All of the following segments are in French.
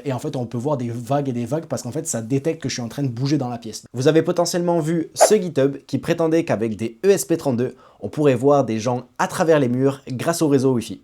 Et en fait, on peut voir des vagues et des vagues parce qu'en fait, ça détecte que je suis en train de bouger dans la pièce. Vous avez potentiellement vu ce GitHub qui prétendait qu'avec des ESP32, on pourrait voir des gens à travers les murs grâce au réseau Wi-Fi.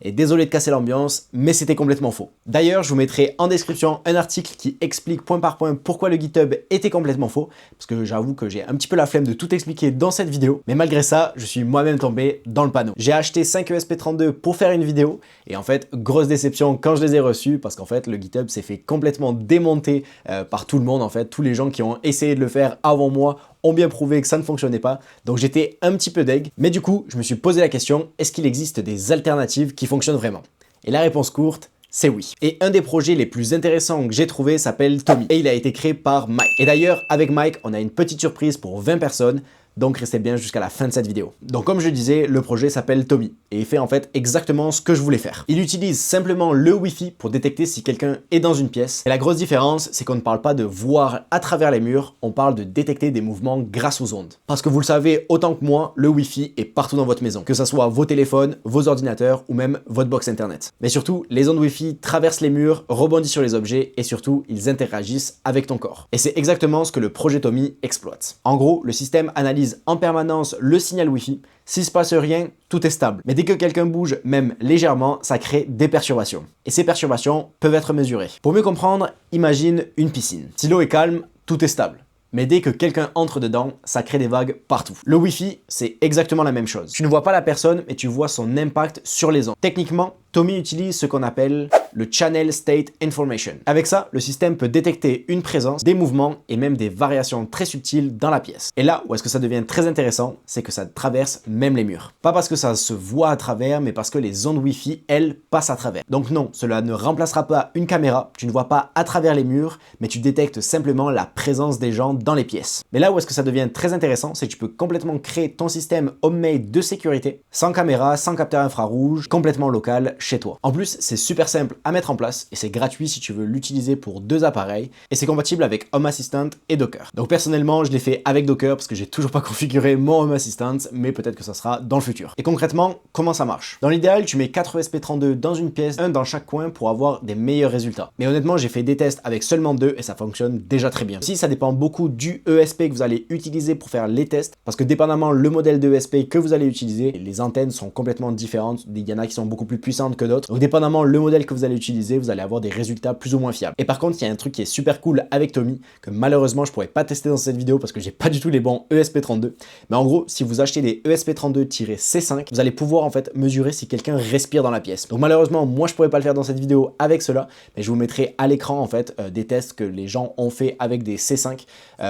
Et désolé de casser l'ambiance, mais c'était complètement faux. D'ailleurs, je vous mettrai en description un article qui explique point par point pourquoi le GitHub était complètement faux, parce que j'avoue que j'ai un petit peu la flemme de tout expliquer dans cette vidéo, mais malgré ça, je suis moi-même tombé dans le panneau. J'ai acheté 5 ESP32 pour faire une vidéo, et en fait, grosse déception quand je les ai reçus, parce qu'en fait, le GitHub s'est fait complètement démonter par tout le monde, en fait. Tous les gens qui ont essayé de le faire avant moi ont bien prouvé que ça ne fonctionnait pas, donc j'étais un petit peu deg, mais du coup, je me suis posé la question, est-ce qu'il existe des alternatives qui fonctionnent vraiment? Et la réponse courte, c'est oui. Et un des projets les plus intéressants que j'ai trouvé s'appelle Tommy, et il a été créé par Mike. Et d'ailleurs, avec Mike, on a une petite surprise pour 20 personnes, donc restez bien jusqu'à la fin de cette vidéo. Donc comme je disais, le projet s'appelle Tommy, et il fait en fait exactement ce que je voulais faire. Il utilise simplement le Wi-Fi pour détecter si quelqu'un est dans une pièce, et la grosse différence, c'est qu'on ne parle pas de voir à travers les murs, on parle de détecter des mouvements grâce aux ondes. Parce que vous le savez autant que moi, le Wi-Fi est partout dans votre maison, que ce soit vos téléphones, vos ordinateurs, ou même votre box internet. Mais surtout, les ondes Wi-Fi traversent les murs, rebondissent sur les objets, et surtout, ils interagissent avec ton corps. Et c'est exactement ce que le projet Tommy exploite. En gros, le système analyse en permanence le signal Wi-Fi. S'il se passe rien, tout est stable. Mais dès que quelqu'un bouge, même légèrement, ça crée des perturbations. Et ces perturbations peuvent être mesurées. Pour mieux comprendre, imagine une piscine. Si l'eau est calme, tout est stable. Mais dès que quelqu'un entre dedans, ça crée des vagues partout. Le Wi-Fi, c'est exactement la même chose. Tu ne vois pas la personne, mais tu vois son impact sur les ondes. Techniquement, Tommy utilise ce qu'on appelle le Channel State Information. Avec ça, le système peut détecter une présence, des mouvements et même des variations très subtiles dans la pièce. Et là où est-ce que ça devient très intéressant, c'est que ça traverse même les murs. Pas parce que ça se voit à travers, mais parce que les ondes Wi-Fi, elles, passent à travers. Donc non, cela ne remplacera pas une caméra, tu ne vois pas à travers les murs, mais tu détectes simplement la présence des gens dans les pièces. Mais là où est-ce que ça devient très intéressant, c'est que tu peux complètement créer ton système homemade de sécurité, sans caméra, sans capteur infrarouge, complètement local, chez toi. En plus, c'est super simple à mettre en place et c'est gratuit si tu veux l'utiliser pour 2 appareils et c'est compatible avec Home Assistant et Docker. Donc personnellement, je l'ai fait avec Docker parce que j'ai toujours pas configuré mon Home Assistant, mais peut-être que ça sera dans le futur. Et concrètement, comment ça marche? Dans l'idéal, tu mets 4 ESP32 dans une pièce, un dans chaque coin pour avoir des meilleurs résultats. Mais honnêtement, j'ai fait des tests avec seulement 2 et ça fonctionne déjà très bien. Ici, ça dépend beaucoup du ESP que vous allez utiliser pour faire les tests parce que dépendamment le modèle de ESP que vous allez utiliser, les antennes sont complètement différentes. Il y en a qui sont beaucoup plus puissantes que d'autres. Donc dépendamment le modèle que vous allez utiliser, vous allez avoir des résultats plus ou moins fiables. Et par contre, il y a un truc qui est super cool avec Tommy, que malheureusement je pourrais pas tester dans cette vidéo parce que j'ai pas du tout les bons ESP32. Mais en gros, si vous achetez des ESP32-C5, vous allez pouvoir en fait mesurer si quelqu'un respire dans la pièce. Donc malheureusement, moi je pourrais pas le faire dans cette vidéo avec cela, mais je vous mettrai à l'écran en fait des tests que les gens ont fait avec des C5.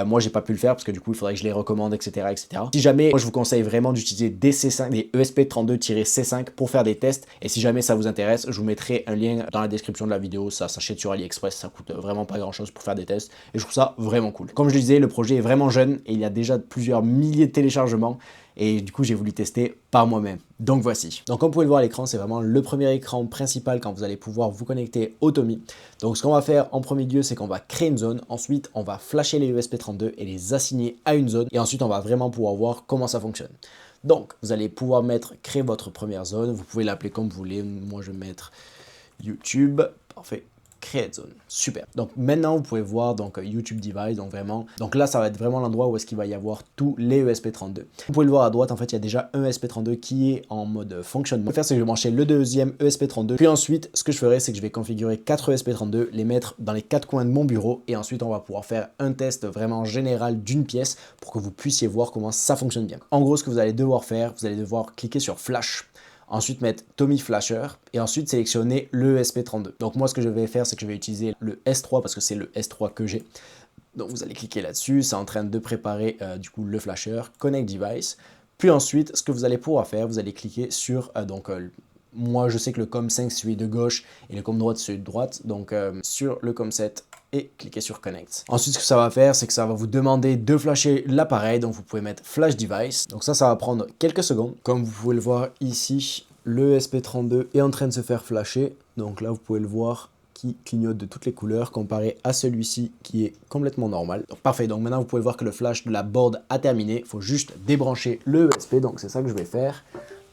Moi j'ai pas pu le faire parce que du coup il faudrait que je les recommande, etc. etc. Si jamais, moi je vous conseille vraiment d'utiliser des C5, des ESP32-C5 pour faire des tests. Et si jamais ça vous intéresse, je vous mettrai un lien dans la description de la vidéo, ça s'achète sur AliExpress, ça coûte vraiment pas grand chose pour faire des tests et je trouve ça vraiment cool. Comme je le disais, le projet est vraiment jeune et il y a déjà plusieurs milliers de téléchargements et du coup j'ai voulu tester par moi-même. Donc voici. Donc comme vous pouvez le voir à l'écran, c'est vraiment le premier écran principal quand vous allez pouvoir vous connecter au Tommy. Donc ce qu'on va faire en premier lieu, c'est qu'on va créer une zone, ensuite on va flasher les ESP32 et les assigner à une zone et ensuite on va vraiment pouvoir voir comment ça fonctionne. Donc, vous allez pouvoir créer votre première zone. Vous pouvez l'appeler comme vous voulez. Moi, je vais mettre YouTube. Parfait. Create zone. Super. Donc, maintenant, vous pouvez voir donc, YouTube device. Donc, vraiment. Donc là, ça va être vraiment l'endroit où est-ce qu'il va y avoir tous les ESP32. Vous pouvez le voir à droite. En fait, il y a déjà un ESP32 qui est en mode fonctionnement. Ce que je vais faire, c'est que je vais brancher le deuxième ESP32. Puis ensuite, ce que je ferai, c'est que je vais configurer 4 ESP32, les mettre dans les 4 coins de mon bureau. Et ensuite, on va pouvoir faire un test vraiment général d'une pièce pour que vous puissiez voir comment ça fonctionne bien. En gros, ce que vous allez devoir faire, vous allez devoir cliquer sur Flash. Ensuite mettre Tommy Flasher et ensuite sélectionner le ESP32. Donc moi ce que je vais faire c'est que je vais utiliser le S3 parce que c'est le S3 que j'ai. Donc vous allez cliquer là-dessus, c'est en train de préparer du coup le flasher, Connect Device. Puis ensuite ce que vous allez pouvoir faire, vous allez cliquer sur moi je sais que le COM5 c'est celui de gauche et le COM droite c'est celui de droite. Donc sur le COM7 et cliquez sur Connect. Ensuite, ce que ça va faire, c'est que ça va vous demander de flasher l'appareil. Donc, vous pouvez mettre Flash Device. Donc ça va prendre quelques secondes. Comme vous pouvez le voir ici, le SP32 est en train de se faire flasher. Donc là, vous pouvez le voir qui clignote de toutes les couleurs comparé à celui-ci qui est complètement normal. Donc, parfait. Donc maintenant, vous pouvez voir que le flash de la board a terminé. Il faut juste débrancher le ESP. Donc c'est ça que je vais faire.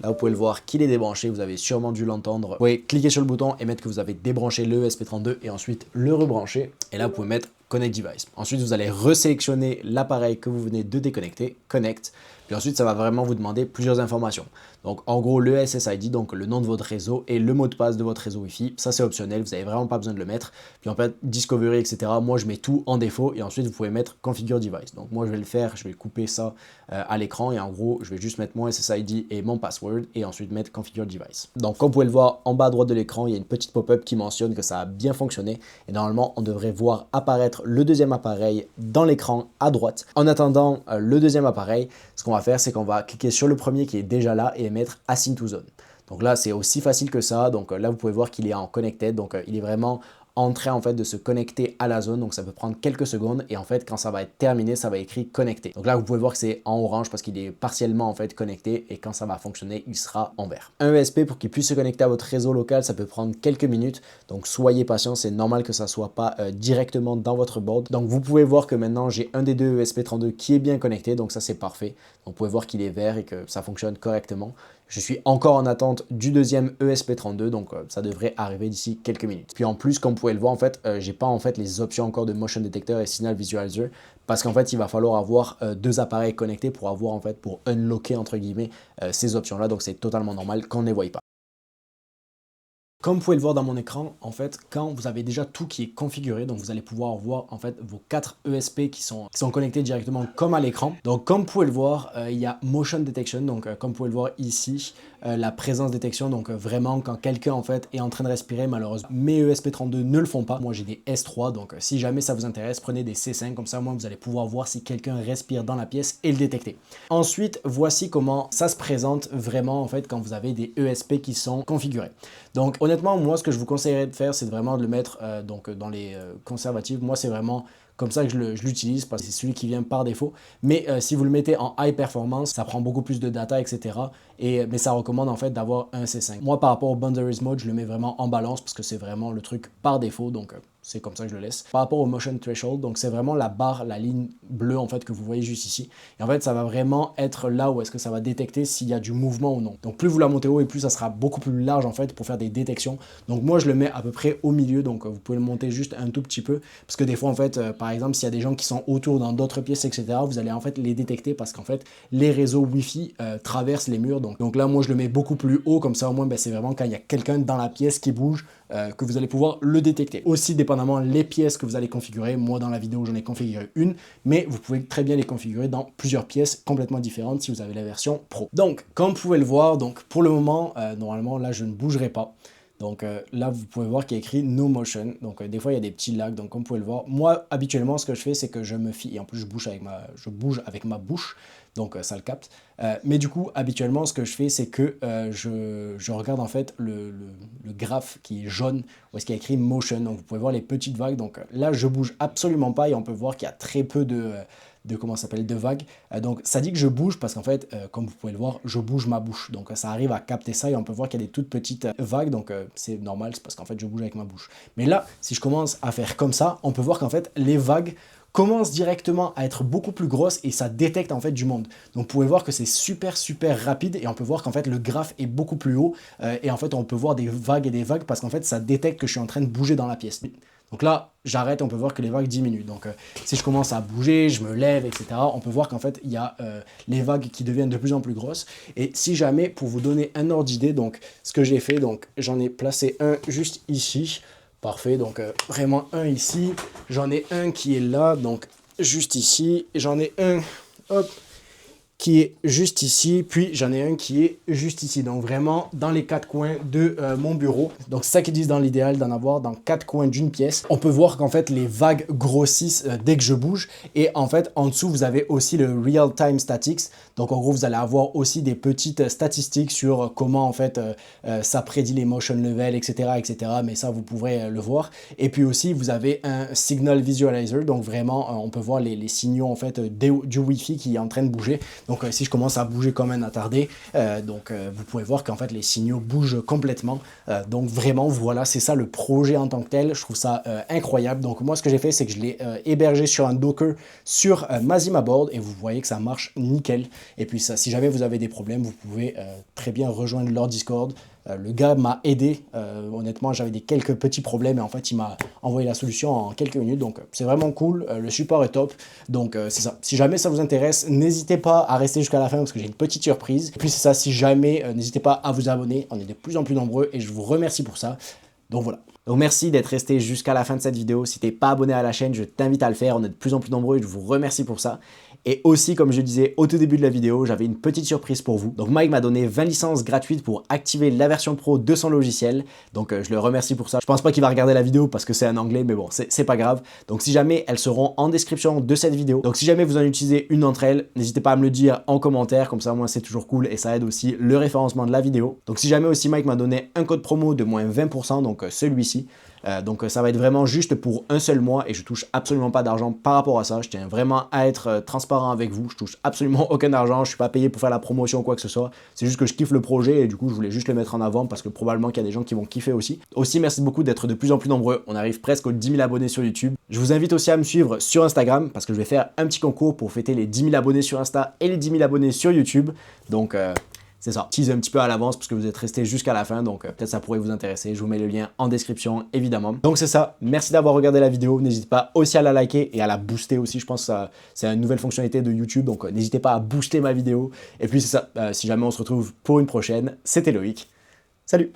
Là, vous pouvez le voir qu'il est débranché, vous avez sûrement dû l'entendre. Vous pouvez cliquer sur le bouton et mettre que vous avez débranché le ESP32 et ensuite le rebrancher. Et là, vous pouvez mettre Connect Device. Ensuite, vous allez resélectionner l'appareil que vous venez de déconnecter, Connect. Puis ensuite, ça va vraiment vous demander plusieurs informations. Donc, en gros, le SSID, donc le nom de votre réseau et le mot de passe de votre réseau Wi-Fi. Ça, c'est optionnel, vous n'avez vraiment pas besoin de le mettre. Puis en fait, Discovery, etc. Moi, je mets tout en défaut et ensuite, vous pouvez mettre Configure Device. Donc, moi, je vais le faire, je vais couper ça à l'écran et en gros, je vais juste mettre mon SSID et mon password et ensuite mettre Configure Device. Donc, comme vous pouvez le voir en bas à droite de l'écran, il y a une petite pop-up qui mentionne que ça a bien fonctionné et normalement, on devrait voir apparaître le deuxième appareil dans l'écran à droite. En attendant le deuxième appareil, ce qu'on va faire, c'est qu'on va cliquer sur le premier qui est déjà là et mettre Assign to Zone. Donc là, c'est aussi facile que ça. Donc là, vous pouvez voir qu'il est en connected. Donc il est vraiment en train en fait de se connecter à la zone. Donc ça peut prendre quelques secondes et en fait quand ça va être terminé, ça va écrire connecté. Donc là, vous pouvez voir que c'est en orange parce qu'il est partiellement en fait connecté et quand ça va fonctionner, il sera en vert. Un ESP pour qu'il puisse se connecter à votre réseau local, ça peut prendre quelques minutes. Donc soyez patient, c'est normal que ça soit pas directement dans votre board. Donc vous pouvez voir que maintenant j'ai un des deux ESP32 qui est bien connecté. Donc ça c'est parfait. Donc vous pouvez voir qu'il est vert et que ça fonctionne correctement. Je suis encore en attente du deuxième ESP32, donc ça devrait arriver d'ici quelques minutes. Puis en plus, comme vous pouvez le voir, en fait, j'ai pas en fait les options encore de Motion Detector et Signal Visualizer, parce qu'en fait, il va falloir avoir deux appareils connectés pour avoir en fait, pour unlocker entre guillemets ces options-là. Donc c'est totalement normal qu'on ne les voie pas. Comme vous pouvez le voir dans mon écran, en fait, quand vous avez déjà tout qui est configuré, donc vous allez pouvoir voir en fait vos 4 ESP qui sont connectés directement comme à l'écran. Donc comme vous pouvez le voir, il y a Motion Detection, donc comme vous pouvez le voir ici, la présence détection, donc vraiment quand quelqu'un en fait est en train de respirer, malheureusement mes ESP32 ne le font pas. Moi j'ai des S3, donc si jamais ça vous intéresse, prenez des C5, comme ça au moins vous allez pouvoir voir si quelqu'un respire dans la pièce et le détecter. Ensuite, voici comment ça se présente vraiment en fait quand vous avez des ESP qui sont configurés. Donc honnêtement, moi ce que je vous conseillerais de faire, c'est vraiment de le mettre donc dans les conservatifs. Moi c'est vraiment comme ça que je l'utilise parce que c'est celui qui vient par défaut. Mais si vous le mettez en high performance, ça prend beaucoup plus de data, etc. Mais ça recommande en fait d'avoir un C5. Moi par rapport au Boundaries Mode, je le mets vraiment en balance parce que c'est vraiment le truc par défaut. Donc c'est comme ça que je le laisse. Par rapport au Motion Threshold, donc c'est vraiment la barre, la ligne bleue en fait que vous voyez juste ici. Et en fait ça va vraiment être là où est-ce que ça va détecter s'il y a du mouvement ou non. Donc plus vous la montez haut et plus ça sera beaucoup plus large en fait pour faire des détections. Donc moi je le mets à peu près au milieu, donc vous pouvez le monter juste un tout petit peu. Parce que des fois en fait, par exemple s'il y a des gens qui sont autour dans d'autres pièces, etc., vous allez en fait les détecter parce qu'en fait les réseaux Wi-Fi traversent les murs. Donc là moi je le mets beaucoup plus haut, comme ça au moins c'est vraiment quand il y a quelqu'un dans la pièce qui bouge, que vous allez pouvoir le détecter. Aussi dépendamment les pièces que vous allez configurer, moi dans la vidéo j'en ai configuré une, mais vous pouvez très bien les configurer dans plusieurs pièces complètement différentes si vous avez la version Pro. Donc comme vous pouvez le voir, donc pour le moment, normalement là je ne bougerai pas. Donc là vous pouvez voir qu'il y a écrit No Motion, donc des fois il y a des petits lags, donc comme vous pouvez le voir, moi habituellement ce que je fais c'est que je me fie, et en plus je bouge avec ma bouche, donc ça le capte. Mais du coup, habituellement, ce que je fais, c'est que je regarde en fait le graphe qui est jaune, où est-ce qu'il y a écrit Motion. Donc vous pouvez voir les petites vagues. Donc là, je bouge absolument pas et on peut voir qu'il y a très peu de vagues. Donc ça dit que je bouge parce qu'en fait, comme vous pouvez le voir, je bouge ma bouche. Donc ça arrive à capter ça et on peut voir qu'il y a des toutes petites vagues. Donc c'est normal, c'est parce qu'en fait, je bouge avec ma bouche. Mais là, si je commence à faire comme ça, on peut voir qu'en fait, les vagues commence directement à être beaucoup plus grosse et ça détecte en fait du monde. Donc vous pouvez voir que c'est super rapide et on peut voir qu'en fait le graphe est beaucoup plus haut et en fait on peut voir des vagues et des vagues parce qu'en fait ça détecte que je suis en train de bouger dans la pièce. Donc là j'arrête, on peut voir que les vagues diminuent. Donc si je commence à bouger, je me lève, etc., on peut voir qu'en fait il y a les vagues qui deviennent de plus en plus grosses. Et si jamais, pour vous donner un ordre d'idée, donc ce que j'ai fait, donc j'en ai placé un juste ici. Parfait, donc vraiment un ici, j'en ai un qui est là, donc juste ici, j'en ai un, hop, qui est juste ici, puis j'en ai un qui est juste ici, donc vraiment dans les quatre coins de mon bureau. Donc c'est ça qu'ils disent dans l'idéal, d'en avoir dans 4 coins d'une pièce. On peut voir qu'en fait les vagues grossissent dès que je bouge, et en fait en dessous vous avez aussi le Real Time Statics, donc en gros vous allez avoir aussi des petites statistiques sur comment en fait ça prédit les motion levels, etc., mais ça vous pourrez le voir. Et puis aussi vous avez un Signal Visualizer, donc vraiment on peut voir les signaux en fait du Wi-Fi qui est en train de bouger. Donc si je commence à bouger comme un attardé, vous pouvez voir qu'en fait les signaux bougent complètement. Donc vraiment, voilà, c'est ça le projet en tant que tel. Je trouve ça incroyable. Donc moi, ce que j'ai fait, c'est que je l'ai hébergé sur un Docker sur Mazima Board et vous voyez que ça marche nickel. Et puis ça, si jamais vous avez des problèmes, vous pouvez très bien rejoindre leur Discord. Le gars m'a aidé, honnêtement j'avais quelques petits problèmes et en fait il m'a envoyé la solution en quelques minutes, donc c'est vraiment cool, le support est top, donc c'est ça. Si jamais ça vous intéresse, n'hésitez pas à rester jusqu'à la fin parce que j'ai une petite surprise. Et puis c'est ça, si jamais, n'hésitez pas à vous abonner, on est de plus en plus nombreux et je vous remercie pour ça, donc voilà. Donc merci d'être resté jusqu'à la fin de cette vidéo. Si t'es pas abonné à la chaîne, je t'invite à le faire, on est de plus en plus nombreux et je vous remercie pour ça. Et aussi, comme je disais au tout début de la vidéo, j'avais une petite surprise pour vous. Donc Mike m'a donné 20 licences gratuites pour activer la version pro de son logiciel. Donc je le remercie pour ça. Je pense pas qu'il va regarder la vidéo parce que c'est en anglais, mais bon, c'est pas grave. Donc si jamais, elles seront en description de cette vidéo. Donc si jamais vous en utilisez une d'entre elles, n'hésitez pas à me le dire en commentaire, comme ça moi c'est toujours cool et ça aide aussi le référencement de la vidéo. Donc si jamais aussi Mike m'a donné un code promo de moins 20%, donc celui-ci. Donc ça va être vraiment juste pour un seul mois et je touche absolument pas d'argent par rapport à ça. Je tiens vraiment à être transparent avec vous. Je touche absolument aucun argent. Je suis pas payé pour faire la promotion ou quoi que ce soit. C'est juste que je kiffe le projet et du coup je voulais juste le mettre en avant parce que probablement qu'il y a des gens qui vont kiffer aussi. Aussi merci beaucoup d'être de plus en plus nombreux. On arrive presque aux 10 000 abonnés sur YouTube. Je vous invite aussi à me suivre sur Instagram parce que je vais faire un petit concours pour fêter les 10 000 abonnés sur Insta et les 10 000 abonnés sur YouTube. Donc c'est ça, tease un petit peu à l'avance parce que vous êtes resté jusqu'à la fin, donc peut-être ça pourrait vous intéresser. Je vous mets le lien en description, évidemment. Donc c'est ça, merci d'avoir regardé la vidéo. N'hésitez pas aussi à la liker et à la booster aussi. Je pense que c'est une nouvelle fonctionnalité de YouTube, donc n'hésitez pas à booster ma vidéo. Et puis c'est ça, si jamais on se retrouve pour une prochaine, c'était Loïc. Salut!